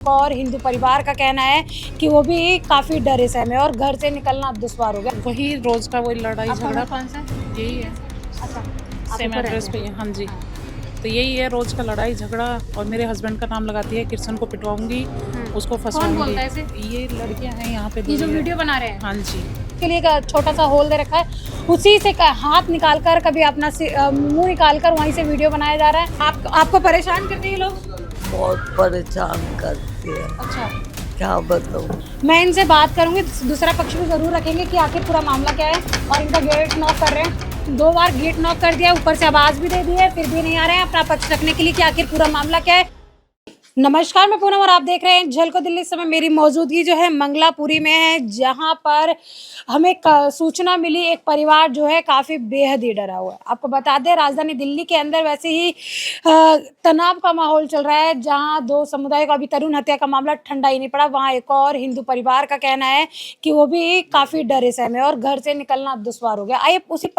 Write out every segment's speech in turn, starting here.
और हिंदू परिवार का कहना है कि वो भी काफी डरे सहमे और घर से निकलना दुश्वार हो गया। वही रोज का वही लड़ाई झगड़ा कौन सा? यही है। अच्छा, सेम एड्रेस पे हाँ जी। तो यही है रोज का लड़ाई झगड़ा। और मेरे हस्बैंड का नाम लगाती है, किशन को पिटवाऊंगी, उसको फंसवाऊंगी। कौन बोलता है ऐसे? ये लड़कियां हैं यहाँ पे ये जो दो वीडियो बना रहे हैं हाँ जी। के लिए एक छोटा सा होल दे रखा है, उसी से हाथ निकालकर कभी अपना मुंह निकालकर वहीं से वीडियो बनाया जा रहा है। आपको परेशान करते हैं ये लोग? बहुत परेशान करती है। अच्छा, क्या बताऊँ। मैं इनसे बात करूंगी, दूसरा पक्ष भी जरूर रखेंगे कि आखिर पूरा मामला क्या है। और इनका गेट नॉक कर रहे हैं, 2 बार गेट नॉक कर दिया, ऊपर से आवाज भी दे दी है, फिर भी नहीं आ रहे हैं अपना पक्ष रखने के लिए कि आखिर पूरा मामला क्या है। नमस्कार, मैं पूनम और आप देख रहे हैं झलको दिल्ली। इस समय मेरी मौजूदगी जो है मंगलापुरी में है, जहां पर हमें सूचना मिली एक परिवार जो है काफ़ी बेहद ही डरा हुआ है। आपको बता दें, राजधानी दिल्ली के अंदर वैसे ही तनाव का माहौल चल रहा है, जहां 2 समुदायों का अभी तरुण हत्या का मामला ठंडा ही नहीं पड़ा। वहां एक और हिंदू परिवार का कहना है कि वो भी काफ़ी डरे सहमे और घर से निकलना दुश्वार हो गया। आइए उसी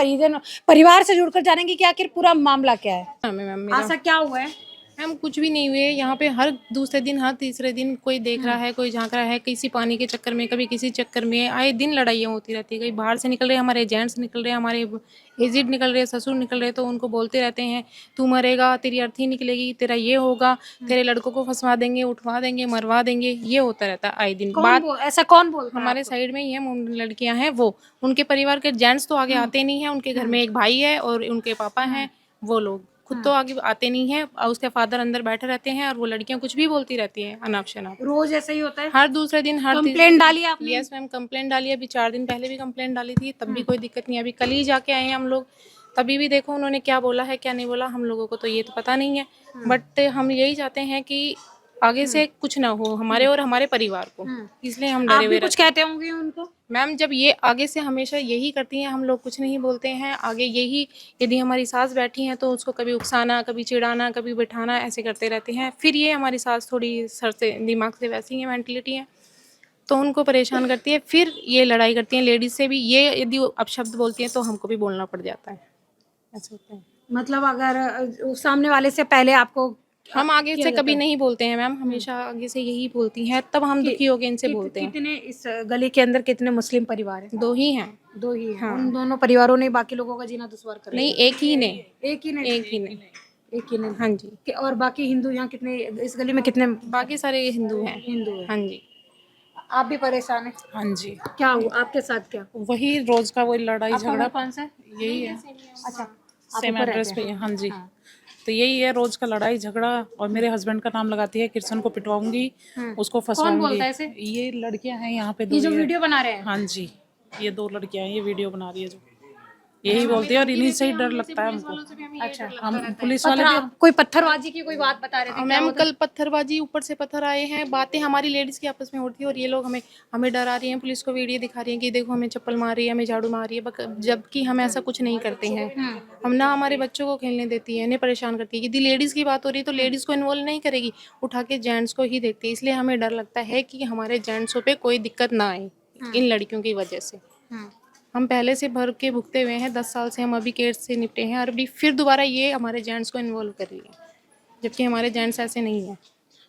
परिवार से जुड़कर जानेंगे कि आखिर पूरा मामला क्या है। मैम ऐसा क्या हुआ है? मैम कुछ भी नहीं हुए यहाँ पे। हर दूसरे दिन हर तीसरे दिन कोई देख रहा है, कोई झांक रहा है, किसी पानी के चक्कर में, कभी किसी चक्कर में। आए दिन लड़ाइयाँ होती रहती है। कहीं बाहर से निकल रहे हैं, हमारे जेंट्स निकल रहे हैं, हमारे एजिड निकल रहे हैं, ससुर निकल रहे हैं, तो उनको बोलते रहते हैं तू मरेगा, तेरी अर्थी निकलेगी, तेरा ये होगा, तेरे लड़कों को फंसवा देंगे, उठवा देंगे, मरवा देंगे। ये होता रहता है आए दिन। ऐसा कौन बोलता है? हमारे साइड में ही है लड़कियां हैं, वो उनके परिवार के जेंट्स तो आगे आते नहीं है। उनके घर में एक भाई है और उनके पापा हैं, वो लोग खुद तो आगे आते नहीं है। और उसके फादर अंदर बैठे रहते हैं और वो लड़कियां कुछ भी बोलती रहती हैं अनाप शनाप। रोज ऐसा ही होता है? हर दूसरे दिन हर कंप्लेंट डाली आपने? यस मैम, कंप्लेंट डाली है। अभी 4 दिन पहले भी कंप्लेंट डाली थी, तब भी कोई दिक्कत नहीं। अभी कल ही जाके आए हैं हम लोग, तभी भी देखो उन्होंने क्या बोला है क्या नहीं बोला, हम लोगों को तो ये तो पता नहीं है। बट हम यही चाहते हैं कि आगे से कुछ ना हो हमारे और हमारे परिवार को, इसलिए हम डरे हुए कुछ कहते होंगे उनको? मैम जब ये आगे से हमेशा यही करती हैं, हम लोग कुछ नहीं बोलते हैं आगे। यही यदि हमारी सास बैठी हैं तो उसको कभी उकसाना, कभी चिढ़ाना, कभी बिठाना, ऐसे करते रहते हैं। फिर ये हमारी सास थोड़ी सर से दिमाग से वैसी है, मेंटलिटी है, तो उनको परेशान करती है। फिर ये लड़ाई करती हैं लेडीज से भी। ये यदि अपशब्द बोलती हैं तो हमको भी बोलना पड़ जाता है, ऐसा होता है। मतलब अगर सामने वाले से पहले आपको हम आगे से कभी नहीं बोलते हैं मैम, हमेशा आगे से यही बोलती हैं, तब हम दुखी होकर इनसे बोलते हैं। कितने इस गली के अंदर कितने मुस्लिम परिवार हैं? 2 ही हैं। 2 ही हैं। हाँ। उन दोनों परिवारों ने बाकी लोगों का जीना दुश्वार कर नहीं, एक ही ने। एक ही ने एक ही ने। एक ही ने हाँ जी। और बाकी हिंदू यहाँ कितने, इस गली में कितने बाकी सारे हिंदू हैं। हिंदू हैं? हाँ जी। आप भी परेशान हैं? हाँ जी। क्या हुआ आपके साथ? क्या वही रोज का वही लड़ाई झगड़ा कौन सा? यही है। अच्छा, सेम एड्रेस पे हाँ जी। तो यही है रोज का लड़ाई झगड़ा। और मेरे हस्बैंड का नाम लगाती है, किशन को पिटवाऊंगी, उसको फंसवाऊंगी। बोलता है ऐसे? ये लड़कियां हैं यहाँ पे दो। ये जो वीडियो बना रहे हैं? हाँ जी, ये 2 लड़कियां हैं, ये वीडियो बना रही है जो यही बोलती है। और इन्हीं से ही डर लगता है हमको। अच्छा, हम पुलिस वाले भी कोई पत्थरबाजी की कोई बात बता रहे थे? मैम कल पत्थरबाजी, ऊपर से पत्थर आए हैं। बातें हमारी लेडीज की आपस में होती है और ये लोग हमें डरा रही हैं। पुलिस को वीडियो दिखा रही हैं कि देखो हमें चप्पल मार रही है, हमें झाड़ू मार रही है, जबकि हम ऐसा कुछ नहीं करते हैं। हम ना हमारे बच्चों को खेलने देती है, इन्हें परेशान करती है। यदि लेडीज की बात हो रही है तो लेडीज को इन्वॉल्व नहीं करेगी, उठा के जेंट्स को ही देखती है। इसलिए हमें डर लगता है कि हमारे जेंट्सों पे कोई दिक्कत ना आए इन लड़कियों की वजह से। हम पहले से भर के भुगते हुए हैं, 10 साल से हम अभी केस से निपटे हैं, और अभी फिर दोबारा ये हमारे जेंट्स को इन्वॉल्व कर रही है, जबकि हमारे जेंट्स ऐसे नहीं है।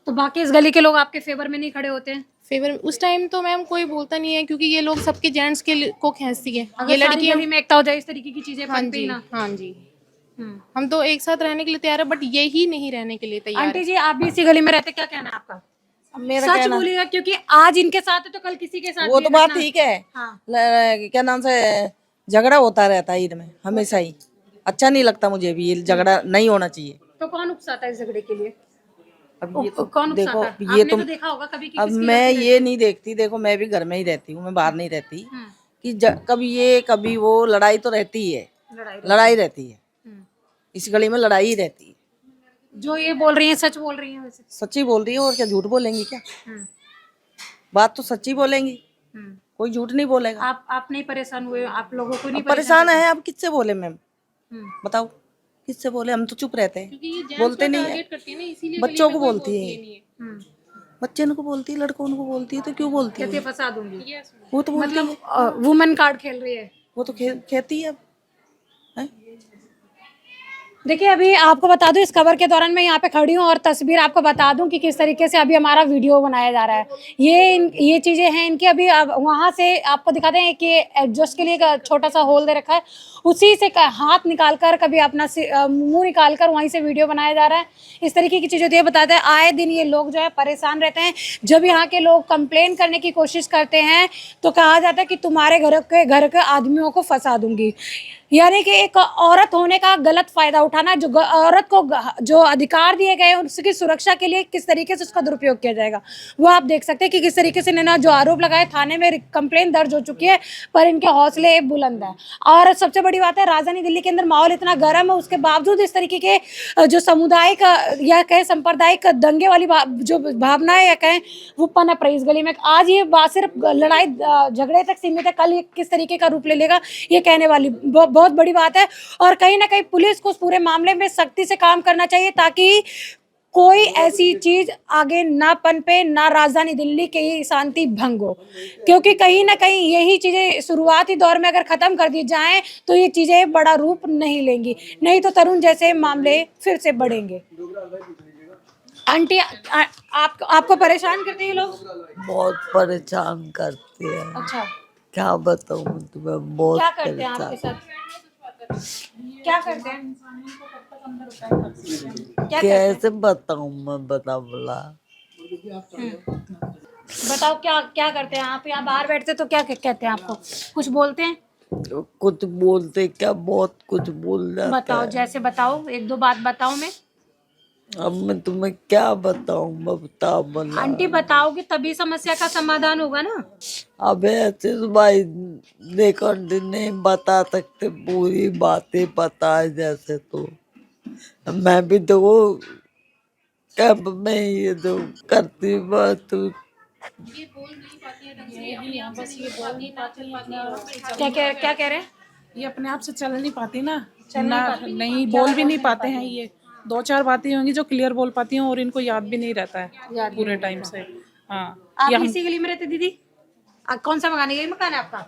तो बाकी इस गली के लोग आपके फेवर में नहीं खड़े होते हैं? फेवर उस टाइम तो मैम कोई बोलता नहीं है, क्योंकि ये लोग सबके जेंट्स को खींचती है। अगर ये सारी लड़कियां गली में एकता हो जाए, इस तरीके की चीजें हाँ बनती जी ना। हाँ जी। हम तो एक साथ रहने के लिए तैयार है, बट यही नहीं रहने के लिए तैयार आंटी जी, आप भी इसी गली में रहते, क्या कहना है आपका? सच बोलिएगा, क्योंकि आज इनके साथ है तो कल किसी के साथ वो भी तो है बात ना? ठीक है। हाँ। क्या नाम से झगड़ा होता रहता है ईद में हमेशा ही। अच्छा नहीं लगता मुझे भी, ये झगड़ा नहीं होना चाहिए। तो कौन उकसाता है इस झगड़े के लिए? अब ये तो कौन देखो, उकसाता है? ये आपने तो देखा होगा कभी कि अब किसकी मैं लड़की ये नहीं देखती। देखो मैं भी घर में ही रहती हूँ, मैं बाहर नहीं रहती कि कभी ये कभी वो लड़ाई तो रहती ही है। लड़ाई रहती है, इस गली में लड़ाई ही रहती है। जो ये बोल रही है सच बोल रही है वैसे? सच्ची बोल रही है, और क्या झूठ बोलेंगी क्या? बात तो सच्ची बोलेंगी, कोई झूठ नहीं बोलेगा। आप नहीं परेशान हुए? आप लोगों को नहीं अब परेशान है, अब किससे बोले मैम? बताओ किससे बोले? हम तो चुप रहते हैं, बोलते नहीं है। बच्चों को बोलती है, बच्चे को बोलती है, लड़कों को बोलती है, तो क्यों बोलती है? फंसा दूंगी। वो तो बोलती है, वुमेन कार्ड खेल रही है। वो तो खेती है अब। हैं? देखिए अभी आपको बता दूं, इस खबर के दौरान मैं यहाँ पे खड़ी हूँ और तस्वीर आपको बता दूं कि किस तरीके से अभी हमारा वीडियो बनाया जा रहा है। ये चीज़ें हैं इनकी। अभी वहाँ से आपको दिखाते हैं कि एडजस्ट के लिए एक छोटा सा होल दे रखा है, उसी से हाथ निकाल कर कभी अपना मुंह निकाल कर वहीं से वीडियो बनाया जा रहा है। इस तरीके की चीज़ें होती है। बताते हैं आए दिन ये लोग जो है परेशान रहते हैं। जब यहाँ के लोग कंप्लेन करने की कोशिश करते हैं तो कहा जाता है कि तुम्हारे घर के आदमियों को फंसा दूंगी। यानी कि एक औरत होने का गलत फायदा उठाना, जो औरत को जो अधिकार दिए गए हैं उसकी सुरक्षा के लिए किस तरीके से उसका दुरुपयोग किया जाएगा, वो आप देख सकते हैं कि किस तरीके से इन्होंने जो आरोप लगाए, थाने में कंप्लेन दर्ज हो चुकी है, पर इनके हौसले बुलंद है। और सबसे बड़ी बात है, राजधानी दिल्ली के अंदर माहौल इतना गर्म है, उसके बावजूद इस तरीके के जो सामुदायिक या कहें सांप्रदायिक दंगे वाली जो भावनाएं या कहें वो पनप रही इस गली में। आज ये बात सिर्फ लड़ाई झगड़े तक सीमित है, कल ये किस तरीके का रूप ले लेगा ये कहने वाली बहुत बड़ी बात है। और कहीं ना कहीं पुलिस को उस पूरे मामले में सख्ती से काम करना चाहिए ताकि कोई ऐसी चीज आगे ना पनपे, ना राजधानी दिल्ली की शांति भंग हो, क्योंकि कहीं ना कहीं यही चीजें शुरुआती दौर में अगर खत्म कर दी जाएं तो ये चीजें बड़ा रूप नहीं लेंगी, नहीं तो तरुण जैसे मामले फिर से बढ़ेंगे। आंटी आपको परेशान करते हैं लोग? बहुत परेशान करते हैं। अच्छा, क्या बताऊं मैं तुम्हें, बहुत क्या करते हैं आपके साथ? क्या करते हैं? क्या कैसे बताऊं मैं, बता बोला। बताओ क्या क्या करते हैं आप? यहाँ बाहर बैठते तो क्या कहते हैं आपको? कुछ बोलते हैं? कुछ बोलते क्या, बहुत कुछ बोल जाते बताओ, हैं। जैसे बताओ, एक दो बात बताओ। मैं अब मैं तुम्हें क्या बताऊं, मैं बता बोला। आंटी बताओगे तभी समस्या का समाधान होगा ना। अब ऐसे तो भाई देखो नहीं बता सकते, पूरी बातें पता है जैसे, तो मैं भी तो वो कैंप में ये जो करती बात क्या कह रहे हैं? ये अपने आप से चल नहीं पाती ना, नहीं बोल भी नहीं पाते हैं। ये दो चार बातें होंगी जो क्लियर बोल पाती हैं और इनको याद भी नहीं रहता है पूरे टाइम से। हाँ, आप इसी गली में रहते दीदी? कौन सा मकान है? यही मकान है आपका?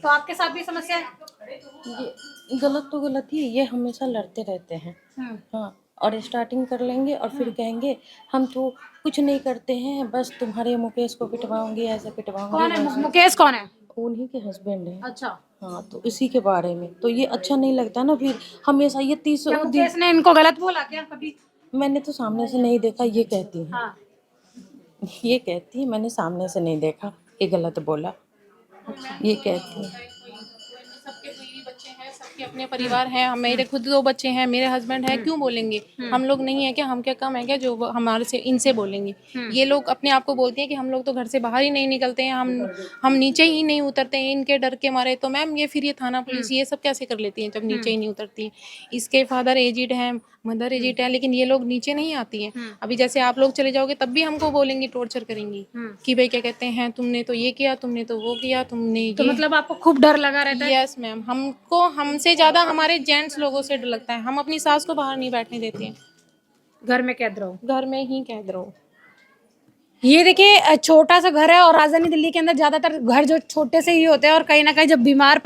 तो आपके साथ भी समस्या है? ये गलत तो गलत ही, ये हमेशा लड़ते रहते हैं। हाँ, और स्टार्टिंग कर लेंगे और फिर कहेंगे हम तो कुछ नहीं करते हैं, बस तुम्हारे मुकेश को पिटवाऊंगी, ऐसे पिटवाऊंगी। कौन है मुकेश? कौन है? उन्हीं के हस्बैंड है। अच्छा, हाँ, तो इसी के बारे में तो ये अच्छा नहीं लगता ना। फिर हमेशा ये 30 क्या मुकेश ने इनको गलत बोला क्या कभी? मैंने तो सामने से नहीं देखा, ये कहती है। हाँ, ये कहती है मैंने सामने से नहीं देखा, ये गलत बोला, ये कहती है। सबके बीवी बच्चे हैं, सबके अपने परिवार हैं। मेरे खुद 2 बच्चे हैं, मेरे हस्बैंड है, क्यों बोलेंगे? हम लोग नहीं है क्या? हम क्या कम है क्या जो हमारे से इनसे बोलेंगे? ये लोग अपने आप को बोलते हैं कि हम लोग तो घर से बाहर ही नहीं निकलते हैं, हम नीचे ही नहीं उतरते हैं इनके डर के मारे। तो मैम ये फिर ये थाना पुलिस ये सब कैसे कर लेती हैं जब नीचे ही नहीं उतरती हैं? इसके फादर एजिड हैं, मदर एजिड है, लेकिन ये लोग नीचे नहीं आती हैं। अभी जैसे आप लोग चले जाओगे तब भी हमको बोलेंगी, टॉर्चर करेंगी कि भाई क्या कहते हैं, तुमने तो ये किया, तुमने तो वो किया, तुमने तो मतलब आपको खूब डर लगा रहता है? यस मैम, हमको हमसे ज्यादा हमारे जेंट्स लोगों से डर लगता है। हम अपनी सास को बाहर नहीं बैठने देते हैं, घर में कैद रहो। घर में ही कैद रहो। ये देखिए छोटा सा घर है और राजधानी दिल्ली के अंदर ज्यादातर घर जो छोटे से ही होते हैं, और कहीं ना कहीं जब बीमार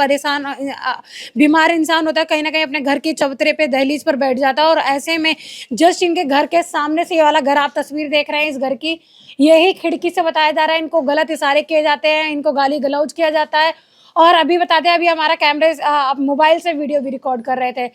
इंसान होता है, कहीं ना कहीं अपने घर के चबूतरे पे दहलीज पर बैठ जाता है। और ऐसे में जस्ट इनके घर के सामने से ये वाला घर आप तस्वीर देख रहे हैं, इस घर की यही खिड़की से बताया जा रहा है इनको गलत इशारे किए जाते हैं, इनको गाली गलौज किया जाता है। और अभी बताते हैं, अभी हमारा कैमरे मोबाइल से वीडियो भी रिकॉर्ड कर रहे थे।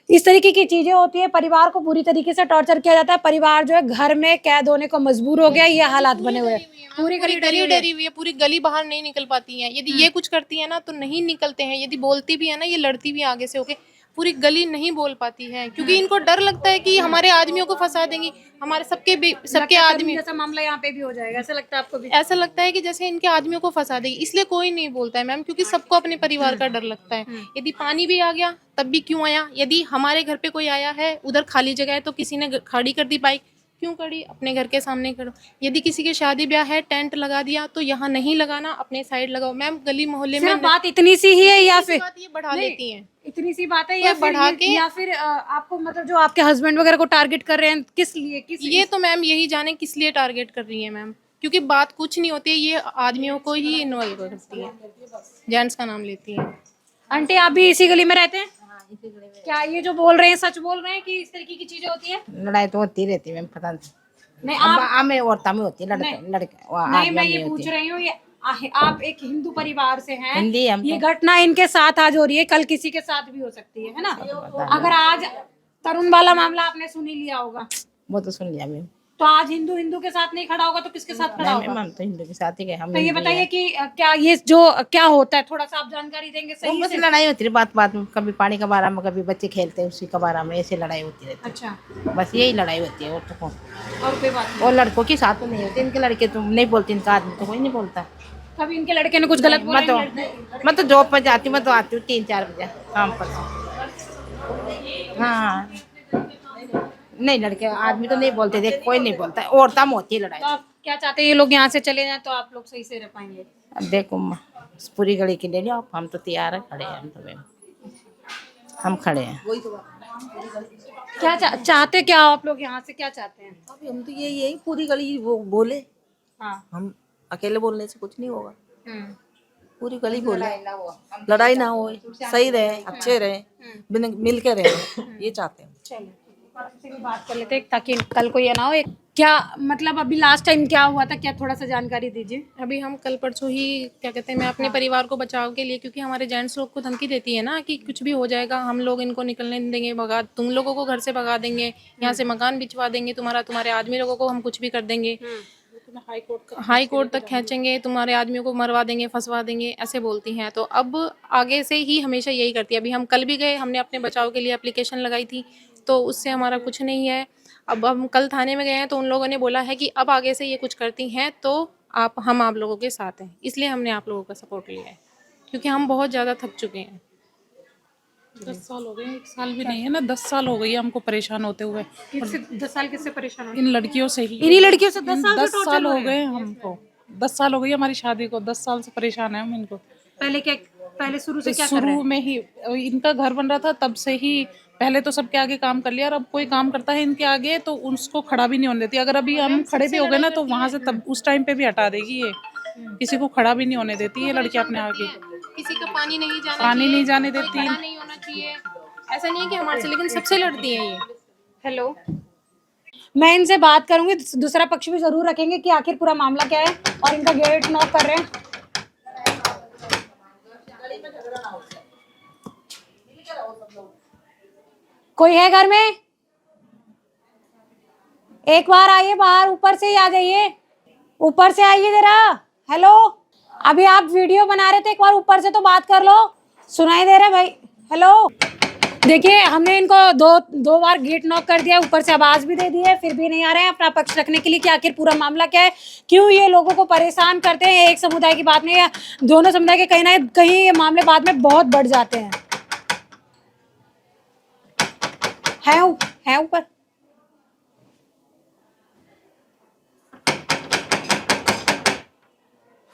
इस तरीके की चीजें होती है, परिवार को पूरी तरीके से टॉर्चर किया जाता है। परिवार जो है घर में कैद होने को मजबूर हो गया, ये हालात बने हुए हैं। पूरी गली डरी हुई है, पूरी गली बाहर नहीं निकल पाती है। यदि ये कुछ करती है ना तो नहीं निकलते हैं, यदि बोलती भी है ना, ये लड़ती भी आगे से होके, पूरी गली नहीं बोल पाती है क्योंकि इनको डर लगता है कि हमारे आदमियों को फंसा देंगी, हमारे सबके आदमी। जैसा मामला यहाँ पे भी हो जाएगा, ऐसा लगता है आपको भी? ऐसा लगता है कि जैसे इनके आदमियों को फंसा देगी, इसलिए कोई नहीं बोलता है मैम, क्योंकि सबको अपने परिवार का डर लगता है। यदि पानी भी आ गया तब भी क्यों आया? यदि हमारे घर पे कोई आया है, उधर खाली जगह है तो किसी ने खड़ी कर दी बाइक, क्यों करी? अपने घर के सामने करो। यदि किसी के शादी ब्याह है, टेंट लगा दिया तो यहाँ नहीं लगाना, अपने साइड लगाओ। मैम गली मोहल्ले में बात इतनी सी ही है या फिर ये बढ़ा लेती हैं? इतनी सी बात है या बढ़ा के, या फिर आपको मतलब जो आपके हस्बैंड वगैरह को टारगेट कर रहे हैं, किस लिए? ये तो मैम यही जाने किस लिए टारगेट कर रही है मैम, क्योंकि बात कुछ नहीं होती है, ये आदमियों को ही इन्वॉल्व करती है, जेंट्स का नाम लेती है। आंटी आप भी इसी गली में रहते हैं? क्या ये जो बोल रहे हैं सच बोल रहे हैं कि इस तरीके की चीजें होती है? लड़ाई तो होती रहती है मैम, पता नहीं। नहीं अब आप हमें औरतों में होती है, लड़के लड़के नहीं, मैं ये पूछ रही हूँ, ये आप एक हिंदू परिवार से हैं, हिंदी हम ये घटना इनके साथ आज हो रही है, कल किसी के साथ भी हो सकती है ना? अगर आज तरुण वाला मामला आपने सुन ही लिया होगा, वो तो सुन लिया मैम। तो आज हिंदू के साथ नहीं खड़ा होगा तो किसके साथ खड़ा नहीं होगा? मैम, हम तो हिंदू के साथ ही गए। हम तो ये हिंदू ही बताइए हैं। कि क्या ये जो क्या होता है, थोड़ा सा आप जानकारी देंगे वो सही बस से? लड़ाई होती है बात बात में, कभी पानी का बारा में, कभी बच्चे खेलते हैं उसी का बारा में, ऐसे लड़ाई होती रहती अच्छा, है। बस यही लड़ाई होती है, और तो कौन। और कोई बात और लड़कों के साथ तो नहीं होती, इनके लड़के तो नहीं बोलते, इनका आदमी तो कोई नहीं बोलता। नहीं, कभी इनके लड़के ने कुछ गलत बोला? मैं तो जॉब पर जाती हूँ, मैं तो आती हूँ 3-4 बजे काम पर से। हाँ नहीं, लड़के आदमी तो नहीं बोलते, देख कोई नहीं बोलता, औरतां में होती है लड़ाई। तो आप क्या चाहते हैं, ये लोग यहाँ से चले जाएं तो आप लोग सही से रह पाएंगे? अब देखो अम्मा, पूरी गली के ले लो आप, हम तो तैयार है, खड़े हैं हम तो मैम, हम खड़े हैं। क्या चाहते क्या आप लोग यहाँ से, क्या चाहते हैं? अभी हम तो यही पूरी गली वो बोले, हाँ। हम अकेले बोलने से कुछ नहीं होगा, हम्म। पूरी गली बोले, लड़ाई ना हो, सही रहे, अच्छे रहे, मिल के रहे, ये चाहते हैं। चलिए से भी बात कर लेते हैं ताकि कल को ये ना हो। क्या मतलब अभी लास्ट टाइम क्या हुआ था, क्या थोड़ा सा जानकारी दीजिए? अभी हम कल परसों ही क्या कहते हैं, मैं अपने परिवार को बचाव के लिए, क्योंकि हमारे जेंट्स लोग को धमकी देती है ना कि कुछ भी हो जाएगा, हम लोग इनको निकलने नहीं देंगे, भगा तुम लोगों को घर से भगा देंगे, यहाँ से मकान बिचवा देंगे, तुम्हारे आदमी लोगों को हम कुछ भी कर देंगे, हाई कोर्ट तक खींचेंगे, तुम्हारे आदमियों को मरवा देंगे, फंसवा देंगे, ऐसे बोलती हैं। तो अब आगे से ही हमेशा यही करती है। अभी हम कल भी गए, हमने अपने बचाव के लिए एप्लीकेशन लगाई थी, तो उससे हमारा कुछ नहीं है। अब हम कल थाने में गए हैं तो उन लोगों ने बोला है कि अब आगे से ये कुछ करती हैं तो हम आप लोगों के साथ हैं, इसलिए हमने आप लोगों का सपोर्ट लिया है, क्योंकि हम बहुत ज़्यादा थक चुके हैं। 10 साल हो गए, 1 साल भी नहीं है ना, 10 साल हो गई है हमको परेशान होते हुए, किससे 10 साल किससे परेशान हो? इन लड़कियों से ही। इन्हीं लड़कियों से 10 साल 10 साल हो गए हमको, 10 साल हो गई हमारी शादी को, 10 साल से परेशान है हम इनको। पहले शुरू से क्या कर रहे शुरू हैं? में ही इनका घर बन रहा था, तब से ही पहले तो सबके आगे काम कर लिया, और अब कोई काम करता है इनके आगे तो उसको खड़ा भी नहीं होने देती। अगर अभी हम खड़े भी हो गए ना तो वहां से तब उस टाइम पे भी हटा देगी ये, किसी को खड़ा भी नहीं होने देती ये लड़की अपने आगे, किसी का पानी नहीं जाना पानी नहीं जाने कोई देती। खड़ा नहीं होना चाहिए, ऐसा नहीं है कि हमारे से, लेकिन सबसे लड़ती हैं ये। हेलो, मैं इनसे बात करूंगी, दूसरा पक्ष भी जरूर रखेंगे कि आखिर पूरा मामला क्या है, और इनका गेट नॉक कर रहे हैं। कोई है घर में? एक बार आइए बाहर, ऊपर से ही आ जाइए, ऊपर से आइए जरा। हेलो, अभी आप वीडियो बना रहे थे, एक बार ऊपर से तो बात कर लो, सुनाई दे रहा है भाई? हेलो, देखिए हमने इनको दो बार गेट नॉक कर दिया, ऊपर से आवाज भी दे दी है, फिर भी नहीं आ रहे हैं अपना पक्ष रखने के लिए कि आखिर पूरा मामला क्या है, क्यों ये लोगों को परेशान करते हैं। एक समुदाय की बात नहीं है, दोनों समुदाय के कहीं ना कहीं ये मामले बाद में बहुत बढ़ जाते हैं। है ऊपर।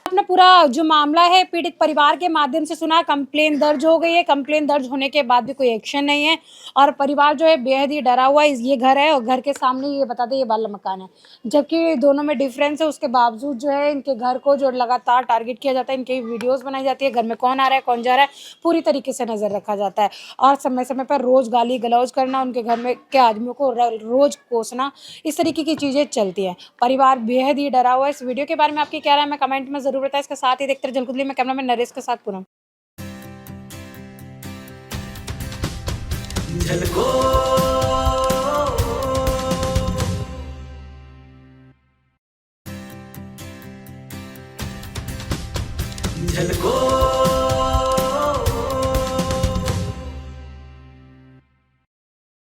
अपना पूरा जो मामला है पीड़ित परिवार के माध्यम से सुना, कंप्लेन दर्ज हो गई है, कंप्लेन दर्ज होने के बाद भी कोई एक्शन नहीं है, और परिवार जो है बेहद ही डरा हुआ है। ये घर है और घर के सामने ये बता दें ये वाला मकान है, जबकि दोनों में डिफरेंस है, उसके बावजूद जो है इनके घर को जो लगातार टारगेट किया जाता है, इनकी वीडियोस बनाई जाती है, घर में कौन आ रहा है कौन जा रहा है पूरी तरीके से नज़र रखा जाता है, और समय समय पर रोज़ गाली गलौज करना, उनके घर में के आदमियों को रोज़ कोसना, इस तरीके की चीज़ें चलती हैं। परिवार बेहद ही डरा हुआ है। इस वीडियो के बारे में आपकी क्या राय है, मैं कमेंट में जरूर बताएं। इसके साथ ही देखते रहिए जलकुदली में, कैमरा मैन नरेश के साथ पूनम। झलको